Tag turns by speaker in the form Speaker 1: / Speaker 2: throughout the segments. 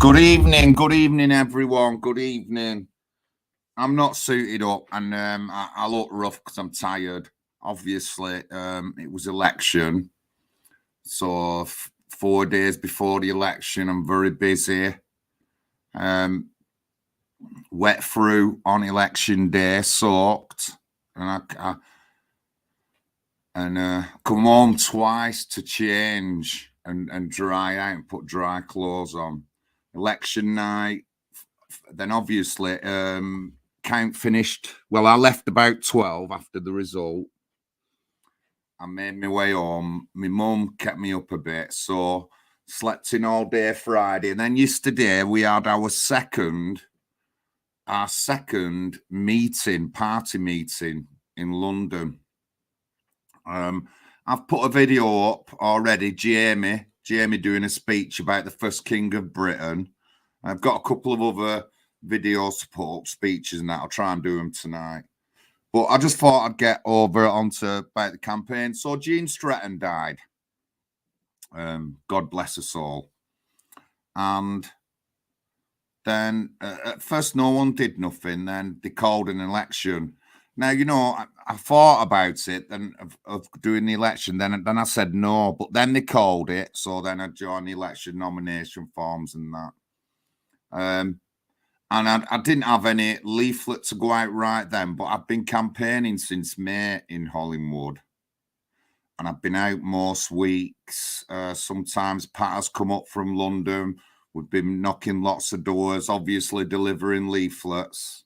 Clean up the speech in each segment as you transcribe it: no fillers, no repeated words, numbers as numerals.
Speaker 1: Good evening, everyone. Good evening. I'm not suited up, and I look rough because I'm tired. Obviously, it was election, so 4 days before the election, I'm very busy. Wet through on election day, soaked, and I come home twice to change and dry out and put dry clothes on. Election night, then obviously count finished. Well, I left about 12 after the result. I made my way home. My mum kept me up a bit, so slept in all day Friday. And then yesterday we had our second party meeting in London. I've put a video up already. Jamie doing a speech about the first king of Britain. I've got a couple of other videos to put up, speeches and that. I'll try and do them tonight. But I just thought I'd get over onto about the campaign. So Jean Stretton died. God bless us all. And then at first no one did nothing. Then they called an election. Now, you know, I thought about it and of doing the election. Then I said no, but then they called it. So then I joined the election nomination forms and that. And I didn't have any leaflet to go out right then, but I've been campaigning since May in Hollinwood. And I've been out most weeks. Sometimes Pat has come up from London. We've been knocking lots of doors, obviously delivering leaflets.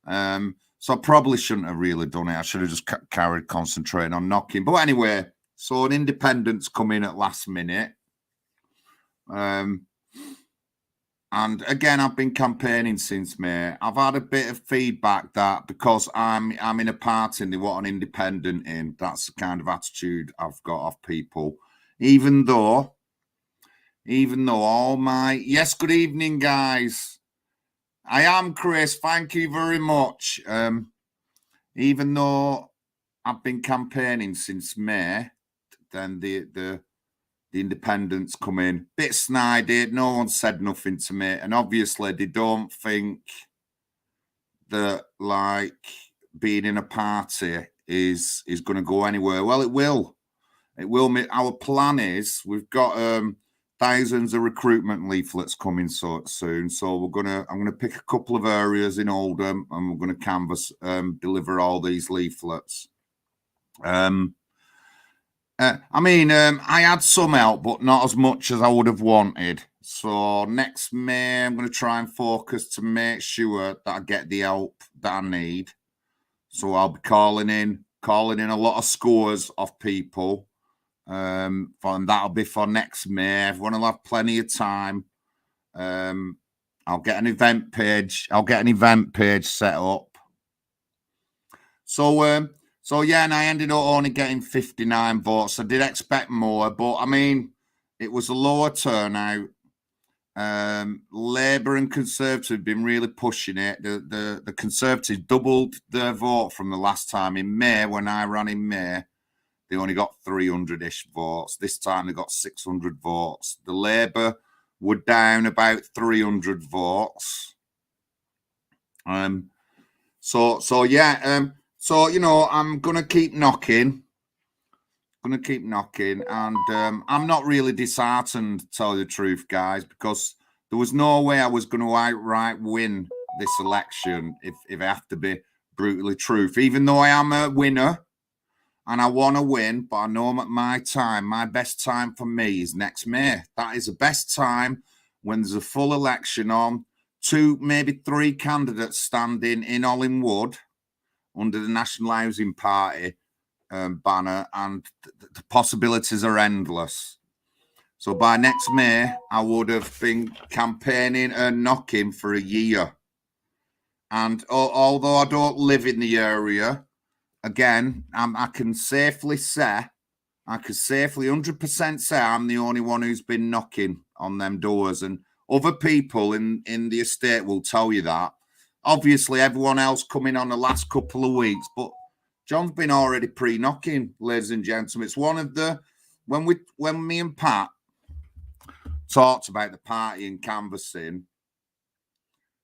Speaker 1: So I probably shouldn't have really done it. I should have just carried concentrating on knocking. But anyway, so an independent's come in at last minute. And again, I've been campaigning since May. I've had a bit of feedback that because I'm in a party and they want an independent in, that's the kind of attitude I've got off people. Even though all my... Yes, good evening, guys. I am Chris. Thank you very much. Even though I've been campaigning since May, then the independents come in. Bit snidey. No one said nothing to me. And obviously they don't think that like being in a party is going to go anywhere. Well, it will. It will. Our plan is we've got thousands of recruitment leaflets coming so soon. So I'm gonna pick a couple of areas in Oldham and we're gonna canvass, deliver all these leaflets. I had some help, but not as much as I would have wanted. So next May, I'm going to try and focus to make sure that I get the help that I need. So I'll be calling in a lot of scores of people. And that'll be for next May. Everyone will have plenty of time. I'll get an event page. Set up. So yeah, and I ended up only getting 59 votes. I did expect more, but I mean, it was a lower turnout. Labour and Conservative have been really pushing it. The Conservatives doubled their vote from the last time in May. When I ran in May, they only got 300-ish votes. This time they got 600 votes. The Labour were down about 300 votes. So, you know, I'm going to keep knocking. And I'm not really disheartened, to tell you the truth, guys, because there was no way I was going to outright win this election if I have to be brutally truth. Even though I am a winner and I want to win, but I know my best time for me is next May. That is the best time when there's a full election on, 2, maybe 3 candidates standing in Hollinwood under the National Housing Party banner, and the possibilities are endless. So by next May, I would have been campaigning and knocking for a year. And although I don't live in the area, again, I can safely 100% say I'm the only one who's been knocking on them doors. And other people in the estate will tell you that. Obviously, everyone else coming on the last couple of weeks, but John's been already pre-knocking, ladies and gentlemen. It's one of the when me and Pat talked about the party and canvassing,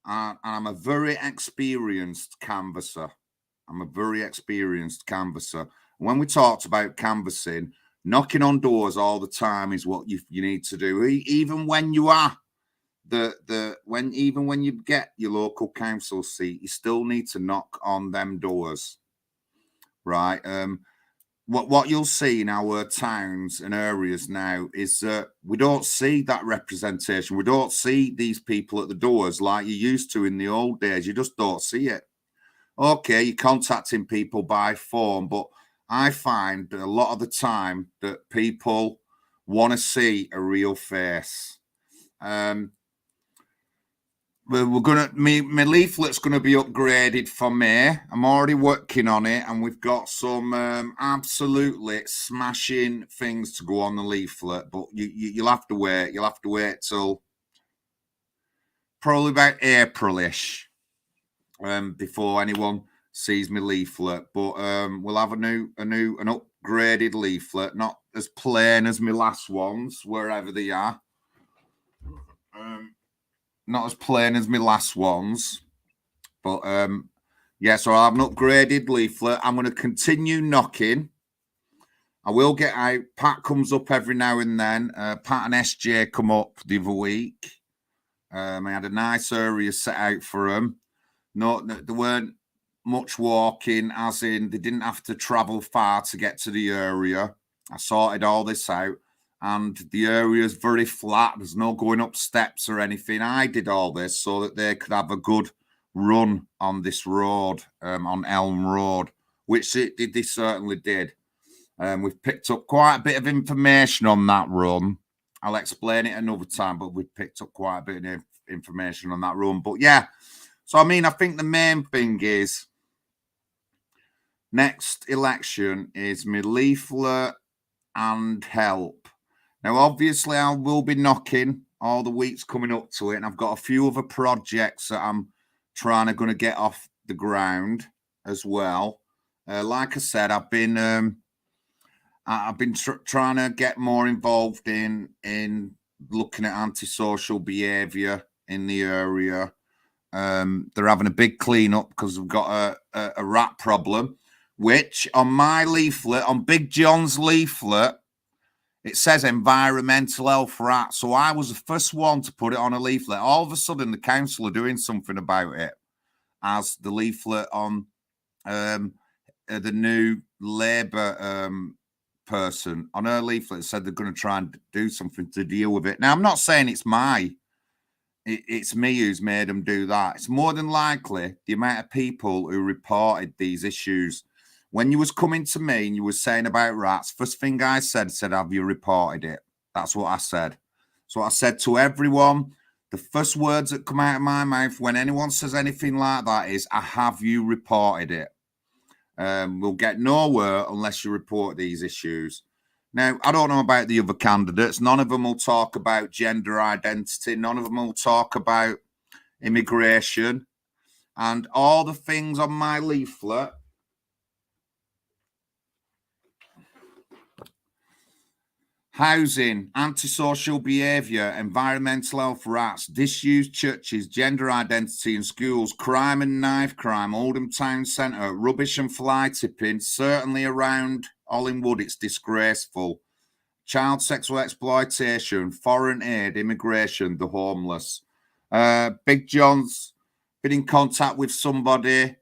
Speaker 1: and I'm a very experienced canvasser. When we talked about canvassing, knocking on doors all the time is what you need to do. Even when you are when you get your local council seat, you still need to knock on them doors, right? What you'll see in our towns and areas now is that we don't see that representation. We don't see these people at the doors like you used to in the old days. You just don't see it. Okay, you're contacting people by phone, but I find that a lot of the time that people want to see a real face. We're gonna my leaflet's gonna be upgraded for May. I'm already working on it, and we've got some absolutely smashing things to go on the leaflet. But you'll have to wait. You'll have to wait till probably about April-ish before anyone sees my leaflet. But we'll have an upgraded leaflet, not as plain as my last ones, wherever they are. Not as plain as my last ones, but yeah, so I'll have an upgraded leaflet. I'm going to continue knocking. I will get out. Pat comes up every now and then. Pat and SJ come up the other week. I had a nice area set out for them. No, there weren't much walking, as in they didn't have to travel far to get to the area. I sorted all this out. And the area is very flat. There's no going up steps or anything. I did all this so that they could have a good run on this road, on Elm Road, which they certainly did. We've picked up quite a bit of information on that run. I'll explain it another time, but we've picked up quite a bit of information on that run. But yeah, so I mean, I think the main thing is next election is my leaflet and help. Now, obviously, I will be knocking all the weeks coming up to it, and I've got a few other projects that I'm going to get off the ground as well. Like I said, I've been trying to get more involved in looking at antisocial behaviour in the area. They're having a big clean-up because we've got a rat problem, which on my leaflet, on Big John's leaflet, it says environmental health rat. So I was the first one to put it on a leaflet. All of a sudden, the council are doing something about it, as the leaflet on the new Labour person on her leaflet said they're going to try and do something to deal with it. Now, I'm not saying it's it's me who's made them do that. It's more than likely the amount of people who reported these issues. When you was coming to me and you were saying about rats, first thing I said, have you reported it? That's what I said. So I said to everyone, the first words that come out of my mouth when anyone says anything like that is, have you reported it? We'll get nowhere unless you report these issues. Now, I don't know about the other candidates. None of them will talk about gender identity. None of them will talk about immigration. And all the things on my leaflet, housing, antisocial behaviour, environmental health rats, disused churches, gender identity in schools, crime and knife crime, Oldham Town Centre, rubbish and fly tipping, certainly around Hollinwood, it's disgraceful. Child sexual exploitation, foreign aid, immigration, the homeless. Big John's been in contact with somebody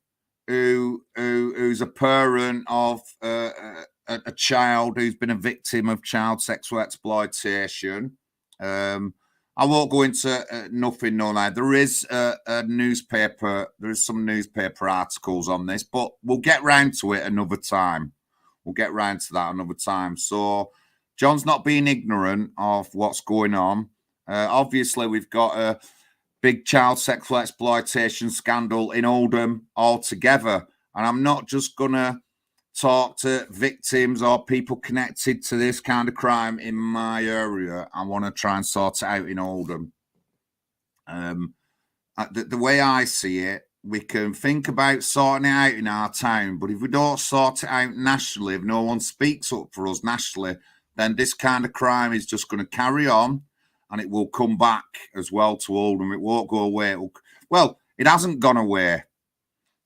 Speaker 1: who's a parent of a child who's been a victim of child sexual exploitation. I won't go into nothing, no lie. There is a newspaper, there's some newspaper articles on this, but we'll get round to it another time. We'll get round to that another time. So John's not being ignorant of what's going on. Obviously, we've got a big child sexual exploitation scandal in Oldham altogether. And I'm not just going to talk to victims or people connected to this kind of crime in my area. I want to try and sort it out in Oldham. The way I see it, we can think about sorting it out in our town, but if we don't sort it out nationally, if no one speaks up for us nationally, then this kind of crime is just going to carry on. and it will come back as well to Oldham. It won't go away. Well, it hasn't gone away.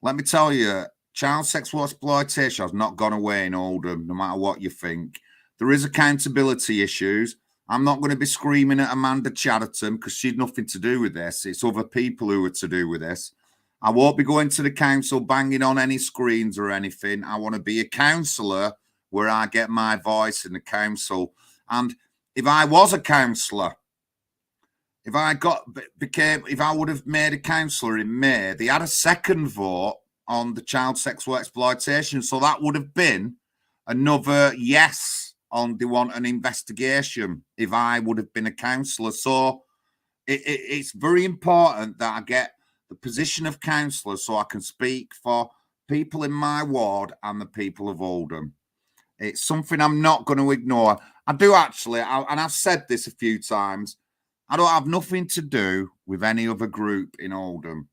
Speaker 1: Let me tell you, child sexual exploitation has not gone away in Oldham, no matter what you think. There is accountability issues. I'm not going to be screaming at Amanda Chatterton because she'd nothing to do with this. It's other people who are to do with this. I won't be going to the council banging on any screens or anything. I want to be a councillor where I get my voice in the council. And if I was a councillor, if I would have made a councillor in May, they had a second vote on the child sexual exploitation. So that would have been another yes on they want an investigation if I would have been a councillor. So it's very important that I get the position of councillor so I can speak for people in my ward and the people of Oldham. It's something I'm not going to ignore. I do actually, and I've said this a few times, I don't have nothing to do with any other group in Oldham.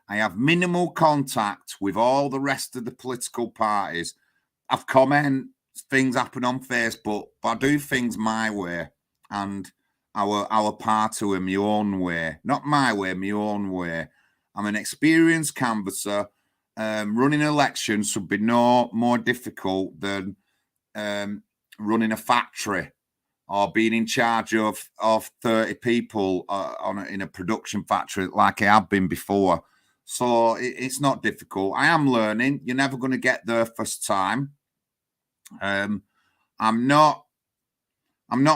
Speaker 1: I have minimal contact with all the rest of the political parties. I've commented things happen on Facebook, but I do things my way and our party in my own way. Not my way, my own way. I'm an experienced canvasser. Running elections should be no more difficult than running a factory or being in charge of 30 people in a production factory like I have been before. So it's not difficult. I am learning. You're never going to get there first time. I'm not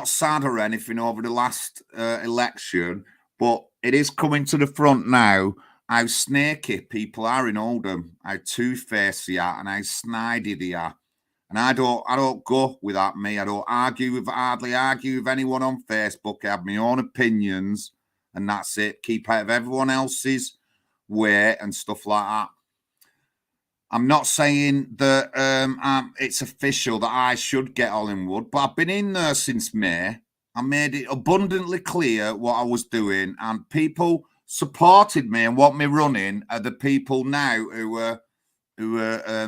Speaker 1: sad or anything over the last election, but it is coming to the front now how snaky people are in Oldham, how two-faced they are and how snidey they are. And I don't go with that, me. I don't hardly argue with anyone on Facebook. I have my own opinions, and that's it. Keep out of everyone else's way and stuff like that. I'm not saying that it's official that I should get Hollinwood, but I've been in there since May. I made it abundantly clear what I was doing, and people supported me and want me running are the people now who are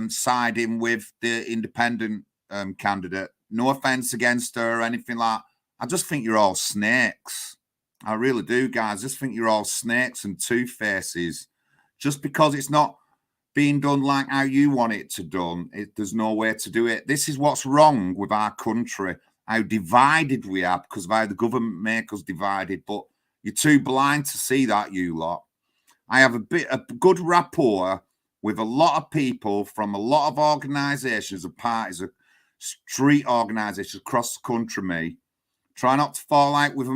Speaker 1: siding with the independent candidate. No offense against her or anything like that. I just think you're all snakes. I really do, guys. I just think you're all snakes and two-faces. Just because it's not being done like how you want it to done, there's no way to do it. This is what's wrong with our country, how divided we are because of how the government make us divided. But you're too blind to see that, you lot. I have a good rapport with a lot of people from a lot of organisations and parties, street organisations across the country, me. Try not to fall out with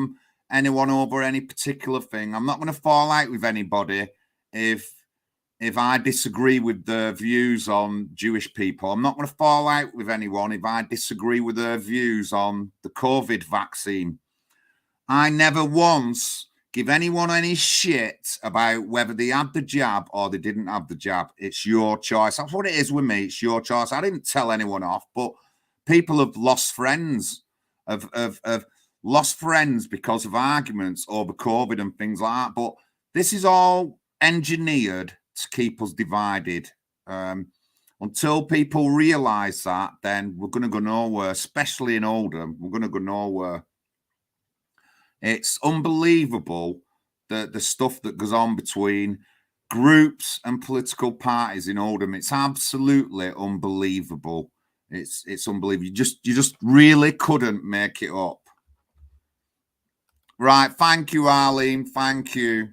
Speaker 1: anyone over any particular thing. I'm not going to fall out with anybody if I disagree with their views on Jewish people. I'm not going to fall out with anyone if I disagree with their views on the COVID vaccine. I never once give anyone any shit about whether they had the jab or they didn't have the jab. It's your choice. That's what it is with me. It's your choice. I didn't tell anyone off, but people have lost friends, have lost friends because of arguments over COVID and things like that. But this is all engineered to keep us divided. Until people realise that, then we're going to go nowhere, especially in Oldham. We're going to go nowhere. It's unbelievable the stuff that goes on between groups and political parties in Oldham. It's absolutely unbelievable. It's unbelievable. You just really couldn't make it up. Right, thank you, Arlene. Thank you.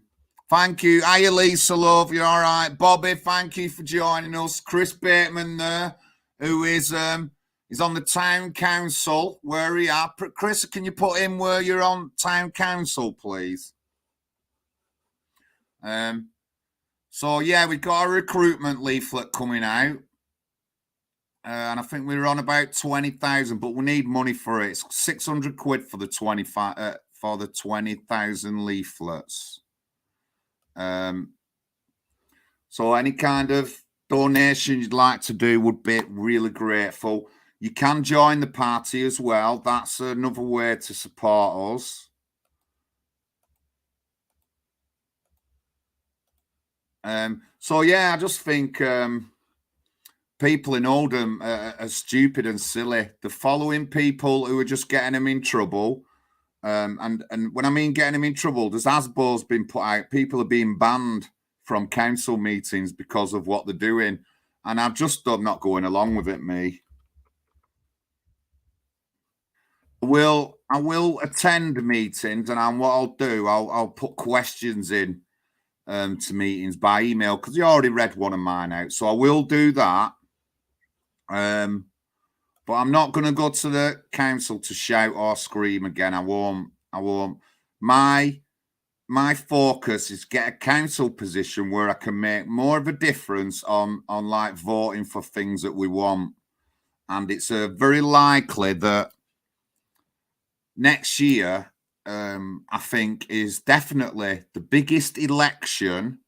Speaker 1: Thank you. Hiya, Lisa, love. You all right? Bobby, thank you for joining us. Chris Bateman there, who is he's on the town council. Where are you at? Chris, can you put in where you're on town council, please? So, yeah, we've got a recruitment leaflet coming out. And I think we're on about 20,000, but we need money for it. It's 600 quid for the 20,000 leaflets. So any kind of donation you'd like to do would be really grateful. You can join the party as well. That's another way to support us. So, yeah, I just think people in Oldham are stupid and silly. They're following people who are just getting them in trouble. And when I mean getting him in trouble, there's ASBO's been put out. People are being banned from council meetings because of what they're doing. And I'm not going along with it, me. I will attend meetings, and what I'll do, I'll put questions in to meetings by email, because you already read one of mine out. So I will do that. But I'm not going to go to the council to shout or scream again. I won't. My focus is get a council position where I can make more of a difference on like voting for things that we want. And it's very likely that next year, I think, is definitely the biggest election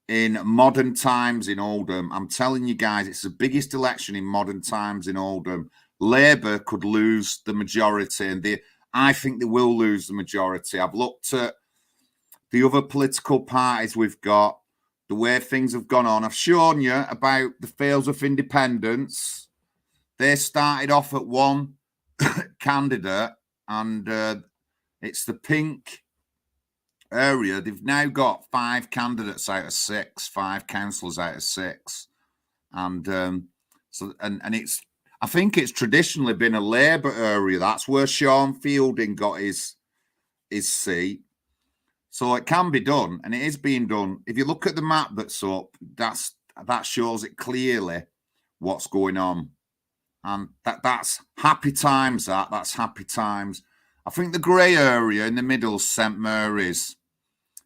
Speaker 1: in modern times in Oldham. I'm telling you guys, it's the biggest election in modern times in Oldham. Labour could lose the majority, and I think they will lose the majority. I've looked at the other political parties we've got, the way things have gone on. I've shown you about the Fails of Independence. They started off at one candidate, and it's the pink area. They've now got 5 candidates out of 6, 5 councillors out of 6, and it's. I think it's traditionally been a Labour area. That's where Sean Fielding got his seat. So it can be done, and it is being done. If you look at the map that's up, that shows it clearly what's going on, and that's happy times. That's happy times. I think the grey area in the middle, St Mary's,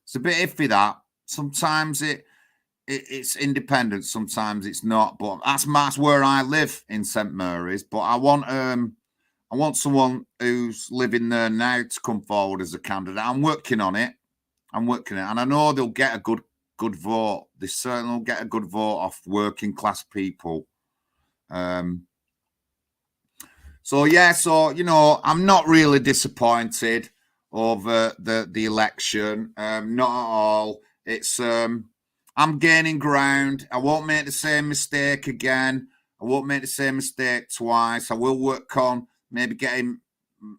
Speaker 1: it's a bit iffy. That sometimes it's independent, sometimes it's not. But that's where I live, in St Mary's. But I want someone who's living there now to come forward as a candidate. I'm working on it, and I know they'll get a good vote. They certainly will get a good vote off working class people. So I'm not really disappointed over the election. Not at all. It's I'm gaining ground. I won't make the same mistake again. I won't make the same mistake twice. I will work on maybe getting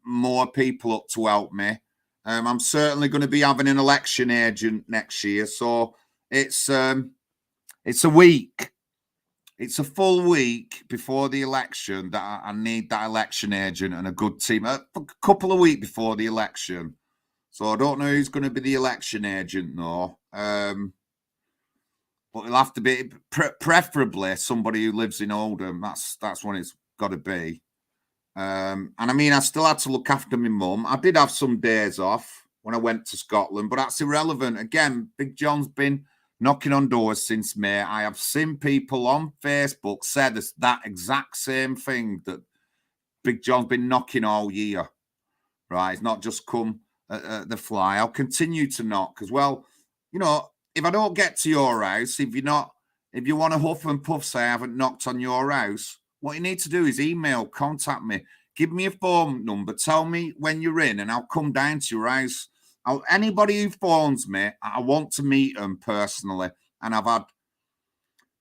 Speaker 1: more people up to help me. I'm certainly going to be having an election agent next year. So it's a week. It's a full week before the election that I need that election agent and a good team. A couple of weeks before the election. So I don't know who's going to be the election agent, though. But it'll have to be preferably somebody who lives in Oldham. That's what it's got to be. And I mean, I still had to look after my mum. I did have some days off when I went to Scotland, but that's irrelevant. Again, Big John's been knocking on doors since May. I have seen people on Facebook say that exact same thing, that Big John's been knocking all year. Right? It's not just come at the fly. I'll continue to knock as well. If I don't get to your house, if you want to huff and puff say I haven't knocked on your house, what you need to do is contact me, give me a phone number, tell me when you're in, and I'll come down to your house. Anybody who phones me, I want to meet them personally. And I've had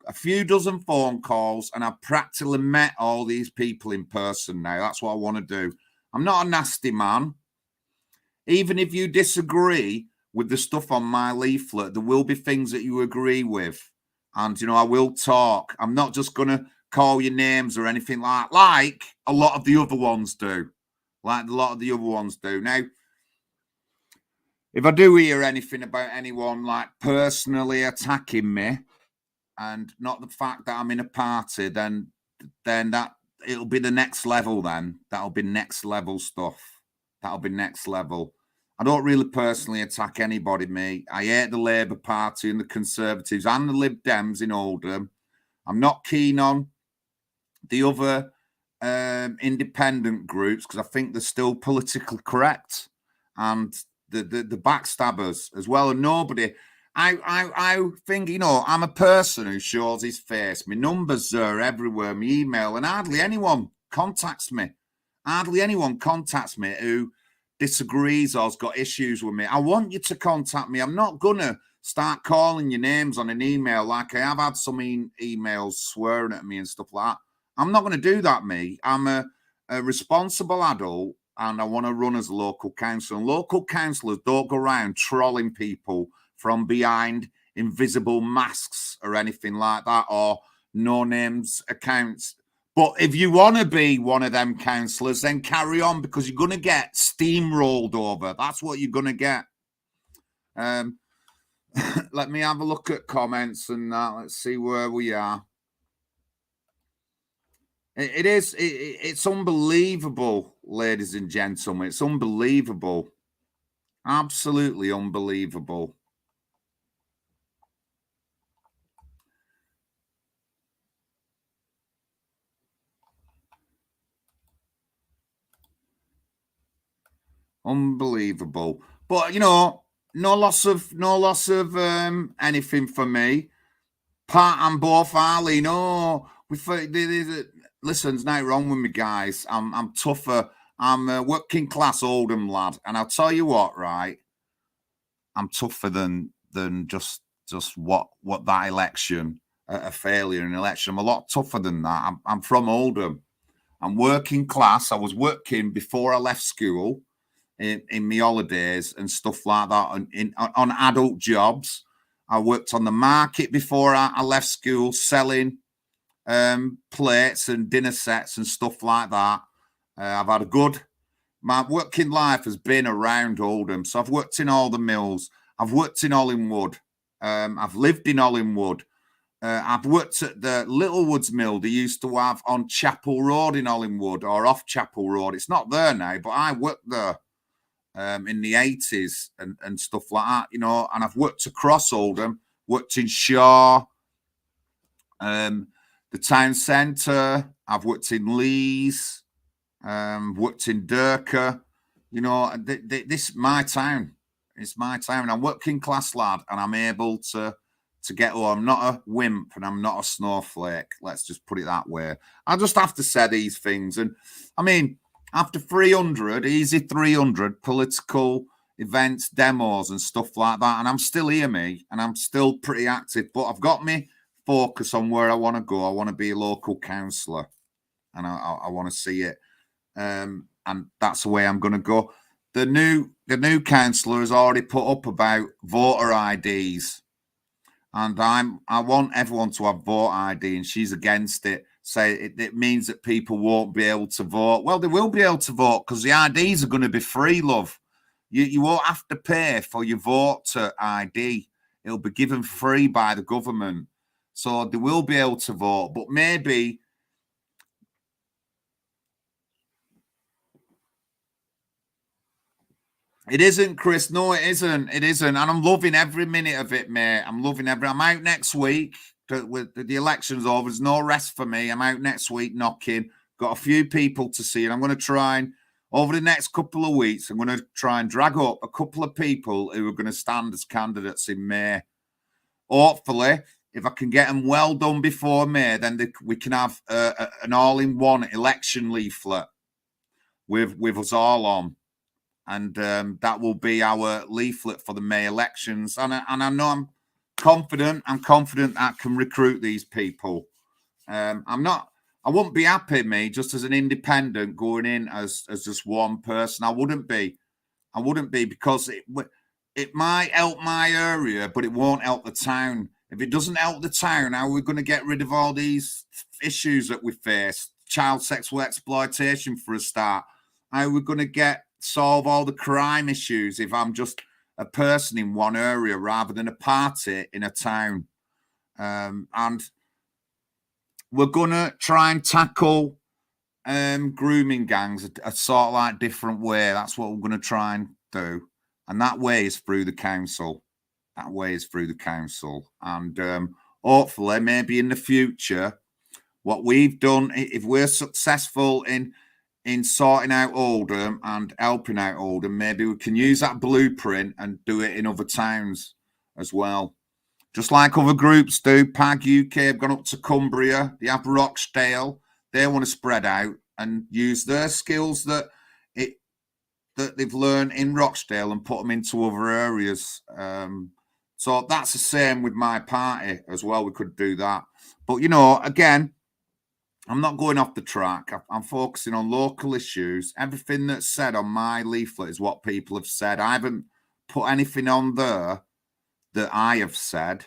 Speaker 1: a few dozen phone calls, and I've practically met all these people in person now. That's what I want to do. I'm not a nasty man. Even if you disagree with the stuff on my leaflet, there will be things that you agree with. And, I will talk. I'm not just going to call you names or anything like a lot of the other ones do. Now, if I do hear anything about anyone like personally attacking me, and not the fact that I'm in a party, then that it'll be the next level. Then that'll be next level stuff. That'll be next level. I don't really personally attack anybody, me. I hate the Labour Party and the Conservatives and the Lib Dems in Oldham. I'm not keen on the other independent groups because I think they're still politically correct, and the backstabbers as well. And nobody, I think, I'm a person who shows his face. My numbers are everywhere, my email, and hardly anyone contacts me. Who disagrees or has got issues with me. I want you to contact me. I'm not going to start calling your names on an email like I have had some emails swearing at me and stuff like that. I'm not going to do that, me. I'm a responsible adult and I want to run as a local councillor. And local councillors don't go around trolling people from behind invisible masks or anything like that, or no names accounts. But if you want to be one of them councillors, then carry on, because you're going to get steamrolled over. That's what you're going to get. Let me have a look at comments and let's see where we are. It's unbelievable, ladies and gentlemen. It's unbelievable. Absolutely unbelievable. Unbelievable. But you know, no loss of anything for me. Pat and both Ali. No, listen, there's nothing wrong with me, guys. I'm tougher. I'm a working class Oldham lad, and I'll tell you what, right? I'm tougher than just what that election, a failure in an election. I'm a lot tougher than that. I'm from Oldham. I'm working class. I was working before I left school in my holidays and stuff like that on adult jobs. I worked on the market before I left school, selling plates and dinner sets and stuff like that. I've had my working life has been around Oldham. So I've worked in all the mills. I've worked in Hollinwood. I've lived in Hollinwood. I've worked at the Littlewoods mill they used to have on Chapel Road in Hollinwood, or off Chapel Road. It's not there now, but I worked there in the 80s and stuff like that, you know. And I've worked across Oldham, worked in Shaw, the town centre. I've worked in Lees, worked in Durka. You know, this is my town. It's my town. I'm a working class lad, and I'm able to get home. I'm not a wimp, and I'm not a snowflake. Let's just put it that way. I just have to say these things. And I mean, after 300, easy 300 political events, demos and stuff like that, and I'm still here, me, and I'm still pretty active, but I've got me focus on where I want to go. I want to be a local councillor, and I want to see it. And that's the way I'm going to go. The new councillor has already put up about voter IDs, and I want everyone to have voter ID, and she's against it. Say it means that people won't be able to vote. Well, they will be able to vote, because the IDs are going to be free, love. You won't have to pay for your voter ID. It'll be given free by the government. So they will be able to vote, but maybe it isn't, Chris. No, it isn't. It isn't. And I'm loving every minute of it, mate. I'm out next week. With the election's over, there's no rest for me. I'm out next week knocking. Got a few people to see, and I'm going to try and, over the next couple of weeks, I'm going to try and drag up a couple of people who are going to stand as candidates in May. Hopefully, if I can get them well done before May, then we can have an all-in-one election leaflet with us all on. And that will be our leaflet for the May elections. And I know I'm confident I can recruit these people. I wouldn't be happy, me, just as an independent going in as just one person. I wouldn't be, because it might help my area, but it won't help the town. If it doesn't help the town, how are we going to get rid of all these issues that we face? Child sexual exploitation, for a start. How are we going to solve all the crime issues if I'm just a person in one area rather than a party in a town? And we're going to try and tackle grooming gangs a sort of like different way. That's what we're going to try and do. And that way is through the council. And hopefully, maybe in the future, what we've done, if we're successful in sorting out Oldham and helping out Oldham, maybe we can use that blueprint and do it in other towns as well. Just like other groups do. PAG UK have gone up to Cumbria. They have Rochdale. They want to spread out and use their skills that they've learned in Rochdale and put them into other areas. So that's the same with my party as well. We could do that. But, you know, again, I'm not going off the track. I'm focusing on local issues. Everything that's said on my leaflet is what people have said. I haven't put anything on there that I have said.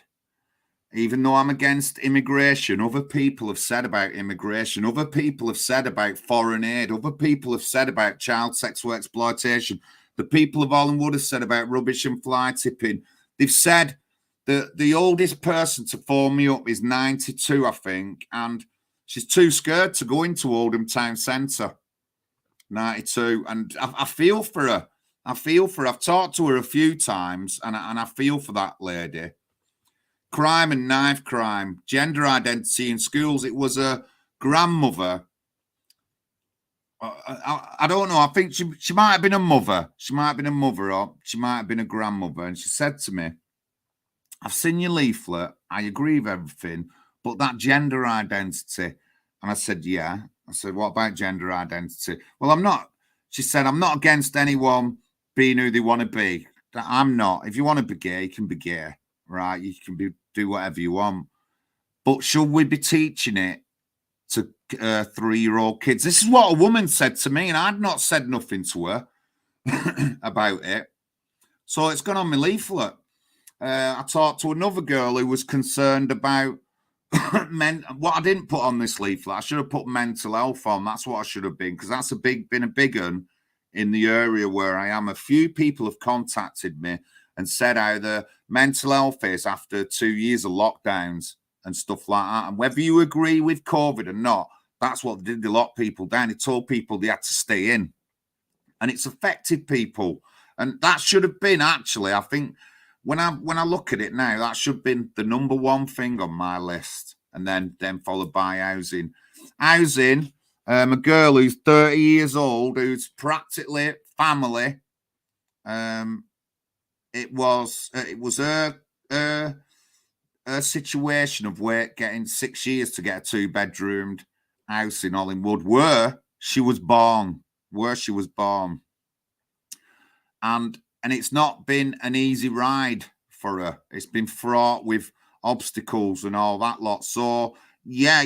Speaker 1: Even though I'm against immigration, other people have said about immigration. Other people have said about foreign aid. Other people have said about child sexual exploitation. The people of Hollinwood have said about rubbish and fly tipping. They've said that the oldest person to phone me up is 92, I think, and she's too scared to go into Oldham Town Centre. 92, and I feel for her. I feel for her. I've talked to her a few times, and I feel for that lady. Crime and knife crime, gender identity in schools. It was a grandmother. I don't know. I think she might have been a mother. She might have been a mother, or she might have been a grandmother. And she said to me, I've seen your leaflet. I agree with everything, but that gender identity. And I said, yeah. I said, what about gender identity? Well, I'm not. She said, I'm not against anyone being who they want to be. I'm not. If you want to be gay, you can be gay, right? You can do whatever you want. But should we be teaching it to 3-year-old kids? This is what a woman said to me, and I'd not said nothing to her about it. So it's gone on my leaflet. I talked to another girl who was concerned about what I didn't put on this leaflet. I should have put mental health on. That's what I should have been, because that's been a big one in the area where I am. A few people have contacted me and said how the mental health is after 2 years of lockdowns and stuff like that. And whether you agree with COVID or not, that's what did. They locked people down. It told people they had to stay in. And it's affected people. And that should have been, actually, I think, when I look at it now, that should have been the number one thing on my list. And then followed by housing. Housing, a girl who's 30 years old, who's practically family. It was her situation of getting 6 years to get a 2-bedroomed house in Hollinwood, where she was born. And it's not been an easy ride for her. It's been fraught with obstacles and all that lot. So, yeah,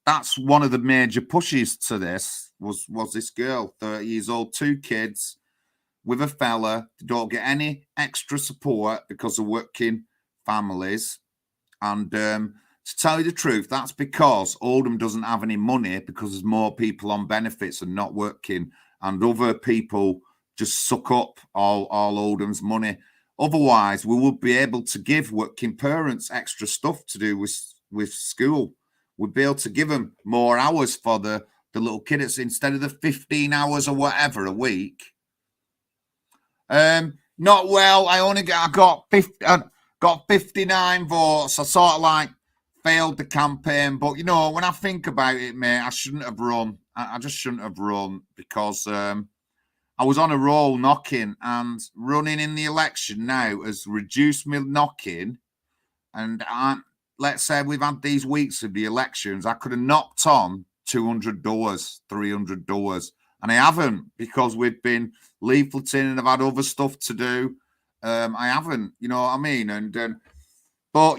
Speaker 1: that's one of the major pushes to this was this girl, 30 years old, 2 kids, with a fella. They don't get any extra support because of working families. And to tell you the truth, that's because Oldham doesn't have any money, because there's more people on benefits and not working, and other people just suck up all Oldham's money. Otherwise, we would be able to give working parents extra stuff to do with school. We'd be able to give them more hours for the little kids instead of the 15 hours or whatever a week. Not well. I got 59 votes. I sort of like failed the campaign. But, when I think about it, mate, I shouldn't have run. I just shouldn't have run, because I was on a roll knocking, and running in the election now has reduced me knocking. And let's say we've had these weeks of the elections, I could have knocked on 200 doors, 300 doors. And I haven't, because we've been leafleting and I've had other stuff to do. I haven't, you know what I mean? But,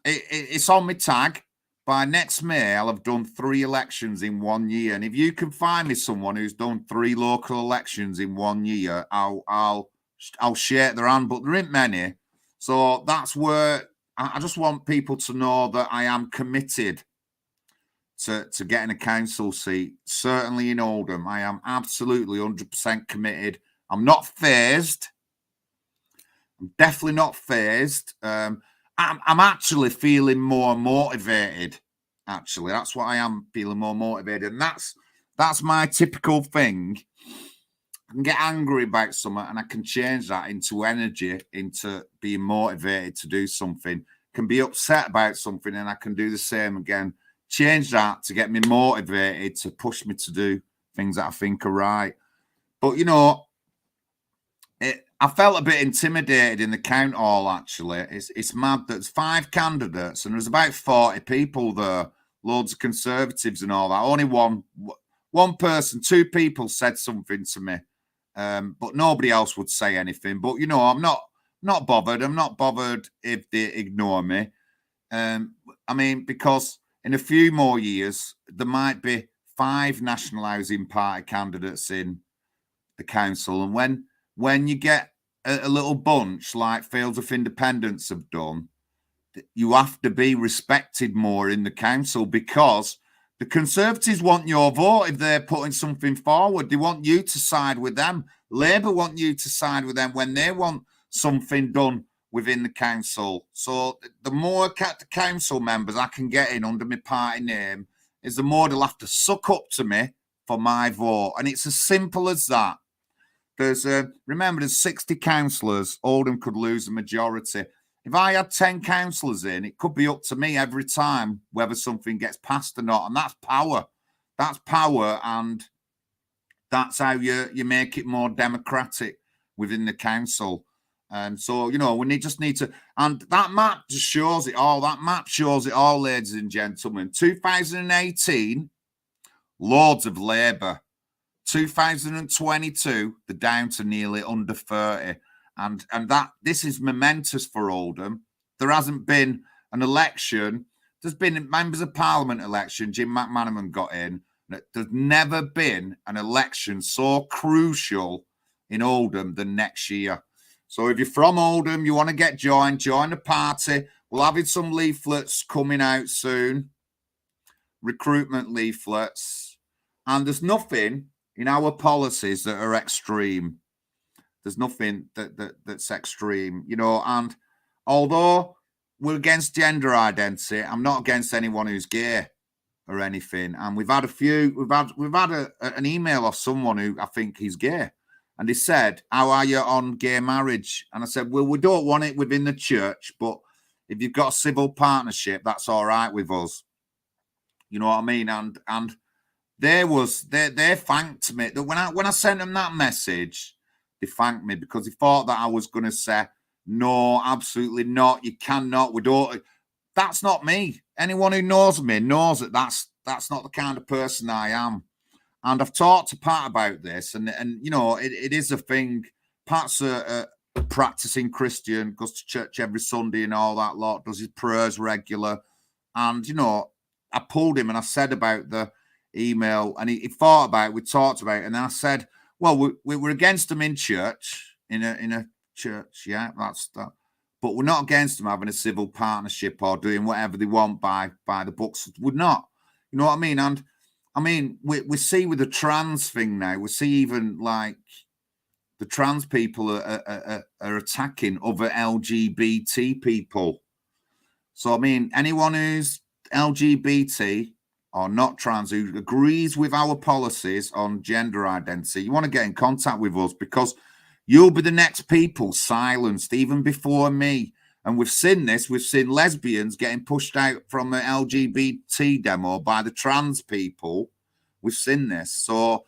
Speaker 1: it's on my tag. By next May, I'll have done 3 elections in 1 year. And if you can find me someone who's done 3 local elections in 1 year, I'll shake their hand, but there ain't many. So that's where I just want people to know that I am committed to getting a council seat, certainly in Oldham. I am absolutely 100% committed. I'm not phased. I'm definitely not phased. I'm actually feeling more motivated. Actually, that's what I am, feeling more motivated. And that's my typical thing. I can get angry about something and I can change that into energy, into being motivated to do something. Can be upset about something and I can do the same again. Change that to get me motivated, to push me to do things that I think are right. But, I felt a bit intimidated in the count hall, actually. It's mad that there's 5 candidates and there's about 40 people there, loads of Conservatives and all that. Only one person, 2 people said something to me, but nobody else would say anything. But, I'm not bothered. I'm not bothered if they ignore me. Because in a few more years, there might be 5 National Housing Party candidates in the council. And when you get a little bunch like Fields of Independence have done, you have to be respected more in the council, because the Conservatives want your vote if they're putting something forward. They want you to side with them. Labour want you to side with them when they want something done within the council. So the more council members I can get in under my party name, is the more they'll have to suck up to me for my vote. And it's as simple as that. Remember, there's 60 councillors. Oldham could lose a majority. If I had 10 councillors in, it could be up to me every time whether something gets passed or not. And that's power. That's power, and that's how you make it more democratic within the council. And so, we just need to, and that map just shows it all. That map shows it all, ladies and gentlemen. 2018, loads of Labour. 2022, they're down to nearly under 30. And this is momentous for Oldham. There hasn't been an election. There's been members of parliament election. Jim McManaman got in. There's never been an election so crucial in Oldham than next year. So if you're from Oldham, you want to join the party. We'll have some leaflets coming out soon, recruitment leaflets. And there's nothing in our policies that are extreme. There's nothing that's extreme, and although we're against gender identity, I'm not against anyone who's gay or anything. And we've had an email of someone who I think he's gay. And he said, how are you on gay marriage? And I said, well, we don't want it within the church, but if you've got a civil partnership, that's all right with us. You know what I mean? And they thanked me. When I sent them that message, they thanked me because they thought that I was going to say, no, absolutely not. You cannot. We don't. That's not me. Anyone who knows me knows that that's not the kind of person I am. And I've talked to Pat about this, and it is a thing. Pat's a practicing Christian, goes to church every Sunday and all that lot, does his prayers regular. And, I pulled him and I said about the email, and he thought about it, we talked about it, and I said, well, we were against them in church, in a church, yeah, that's that. But we're not against them having a civil partnership or doing whatever they want by the books. We're not. You know what I mean? And I mean, we see with the trans thing now, we see even like the trans people are attacking other LGBT people. So, I mean, anyone who's LGBT or not trans, who agrees with our policies on gender identity, you want to get in contact with us, because you'll be the next people silenced, even before me. And we've seen this. We've seen lesbians getting pushed out from an LGBT demo by the trans people. We've seen this. So,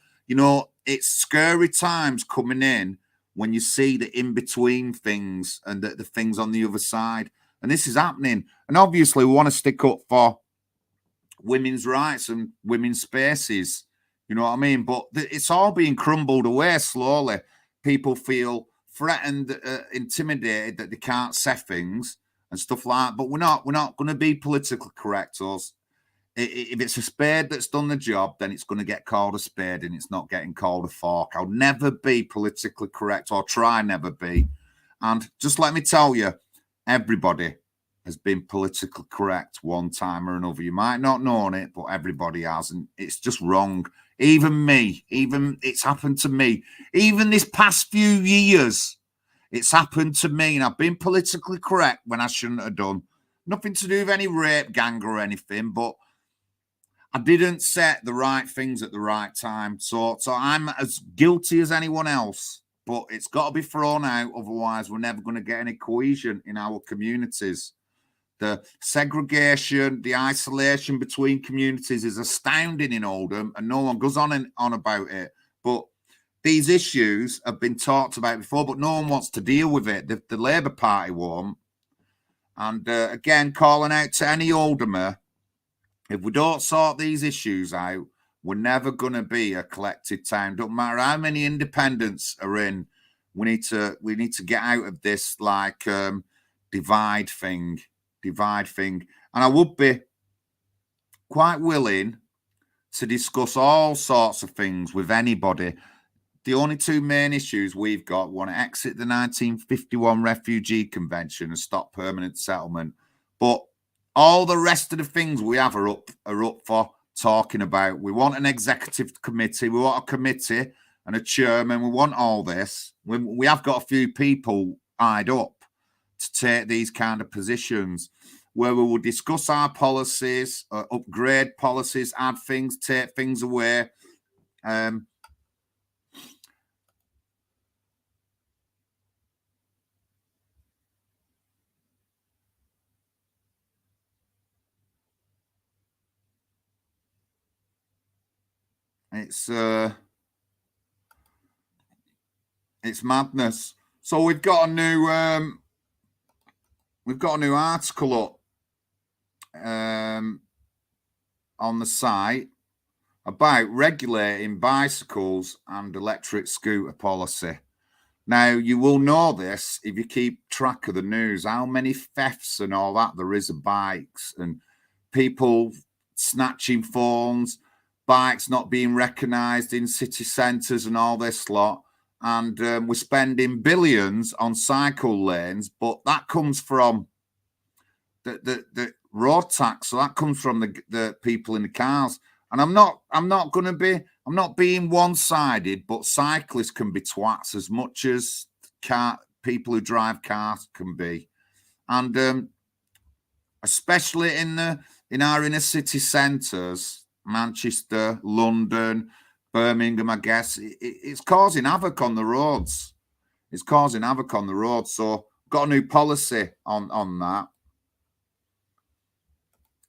Speaker 1: it's scary times coming in when you see the in-between things and the things on the other side. And this is happening. And obviously, we want to stick up for women's rights and women's spaces. You know what I mean? But it's all being crumbled away slowly. People feel threatened, intimidated that they can't say things and stuff like that. But we're not going to be politically correct. Us. If it's a spade that's done the job, then it's going to get called a spade, and it's not getting called a fork. I'll never be politically correct, or try never be. And just let me tell you, everybody has been politically correct one time or another. You might not know it, but everybody has, and it's just wrong. Even me, it's happened to me. Even this past few years, it's happened to me, and I've been politically correct when I shouldn't have done. Nothing to do with any rape gang or anything, but I didn't say the right things at the right time. So I'm as guilty as anyone else, but it's got to be thrown out. Otherwise, we're never going to get any cohesion in our communities. The segregation, the isolation between communities is astounding in Oldham, and no one goes on about it. But these issues have been talked about before, but no one wants to deal with it. The Labour Party won't. And again, calling out to any Oldhamer, if we don't sort these issues out, we're never going to be a collected town. Don't matter how many independents are in. We need to get out of this divide thing. And I would be quite willing to discuss all sorts of things with anybody. The only two main issues we've got: want to exit the 1951 Refugee Convention and stop permanent settlement. But all the rest of the things we have are up for talking about. We want an executive committee. We want a committee and a chairman. We want all this. We have got a few people eyed up to take these kind of positions, where we will discuss our policies, upgrade policies, add things, take things away. It's madness. So we've got a new article up on the site about regulating bicycles and electric scooter policy. Now, you will know this if you keep track of the news, how many thefts and all that there is of bikes, and people snatching phones, bikes not being recognised in city centres and all this lot. And we're spending billions on cycle lanes, but that comes from the road tax. So that comes from the people in the cars. And I'm not being one-sided, but cyclists can be twats as much as people who drive cars can be. And especially in our inner city centres, Manchester, London, Birmingham, I guess, it's causing havoc on the roads. It's causing havoc on the roads. So got a new policy on that.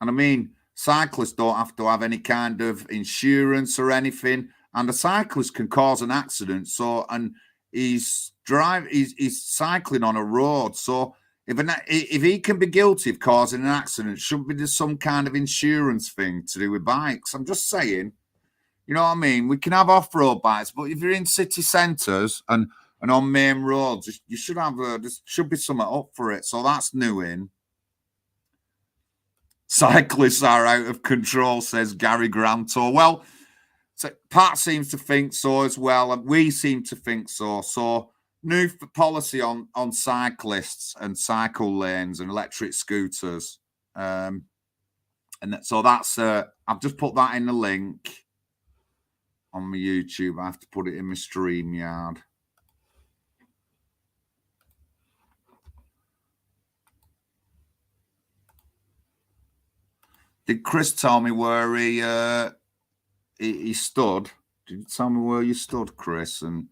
Speaker 1: And I mean, cyclists don't have to have any kind of insurance or anything. And a cyclist can cause an accident. So, and he's cycling on a road. So if he can be guilty of causing an accident, should be some kind of insurance thing to do with bikes. I'm just saying. You know what I mean? We can have off-road bikes, but if you're in city centres and on main roads, you should have there should be something up for it. So that's new in. Cyclists are out of control, says Gary Grantor. Well, so Pat seems to think so as well, and we seem to think so. So new policy on cyclists and cycle lanes and electric scooters. And so that's I've just put that in the link on my YouTube. I have to put it in my StreamYard. Did Chris tell me where he stood? Did you tell me where you stood, Chris? And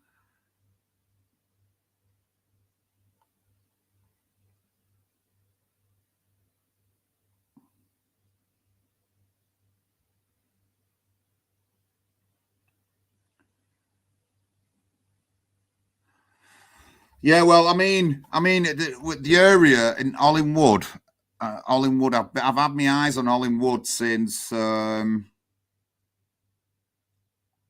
Speaker 1: yeah, well, I mean, the area in Hollinwood, I've had my eyes on Hollinwood since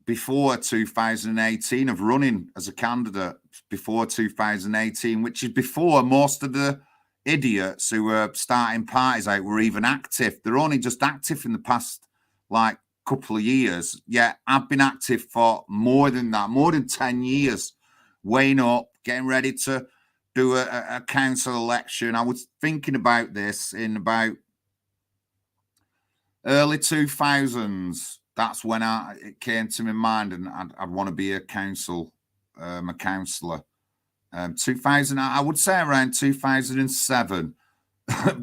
Speaker 1: before 2018 of running as a candidate before 2018, which is before most of the idiots who were starting parties out were even active. They're only just active in the past like couple of years. Yeah, I've been active for more than that, more than 10 years, weighing up, getting ready to do a council election. I was thinking about this in about early 2000s. That's when it came to my mind, and I'd want to be a councillor. 2000, I would say around 2007.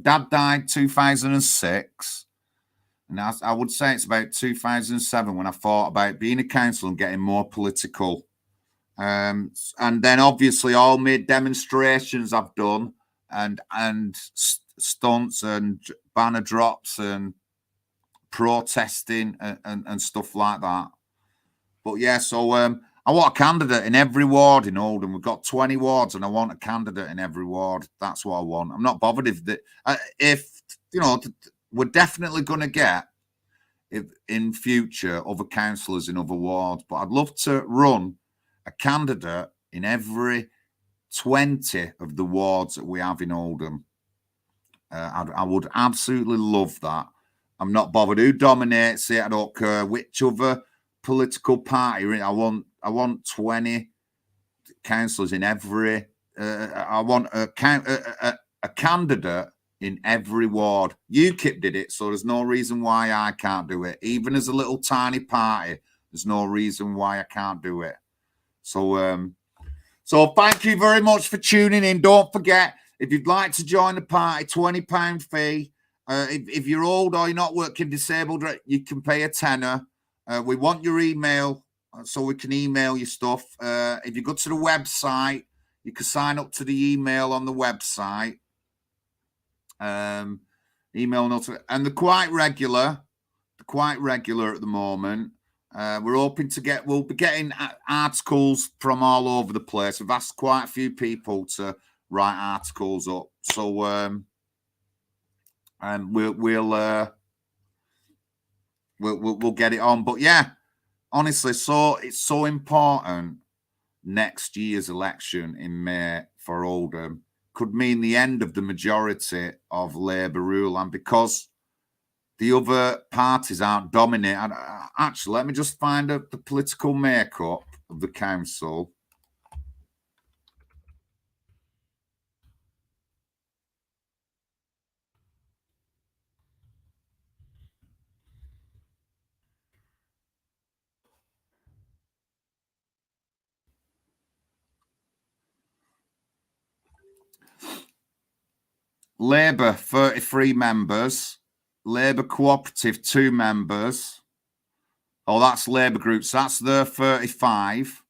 Speaker 1: Dad died 2006. And I would say it's about 2007 when I thought about being a councillor and getting more political. And then obviously all my demonstrations I've done and stunts and banner drops and protesting and stuff like that. But yeah, so I want a candidate in every ward in Oldham. We've got 20 wards, and I want a candidate in every ward. That's what I want. I'm not bothered if you know, we're definitely going to get in future other councillors in other wards. But I'd love to run a candidate in every 20 of the wards that we have in Oldham. I would absolutely love that. I'm not bothered who dominates it. I don't care which other political party. I want 20 councillors in every. I want a candidate in every ward. UKIP did it, so there's no reason why I can't do it. Even as a little tiny party, there's no reason why I can't do it. So, so thank you very much for tuning in. Don't forget, if you'd like to join the party, £20 fee. If you're old or you're not working disabled, you can pay a tenner. We want your email so we can email you stuff. If you go to the website, you can sign up to the email on the website. Email notes, and they're quite regular. They're quite regular at the moment. We're hoping to we'll be getting articles from all over the place. We've asked quite a few people to write articles up. So, and we'll get it on. But yeah, honestly, so it's so important. Next year's election in May for Oldham could mean the end of the majority of Labour rule, and because the other parties aren't dominating. Actually, let me just find out the political makeup of the council. Labour, 33 members. Labour Cooperative, 2 members. Oh, that's Labour groups. That's their 35.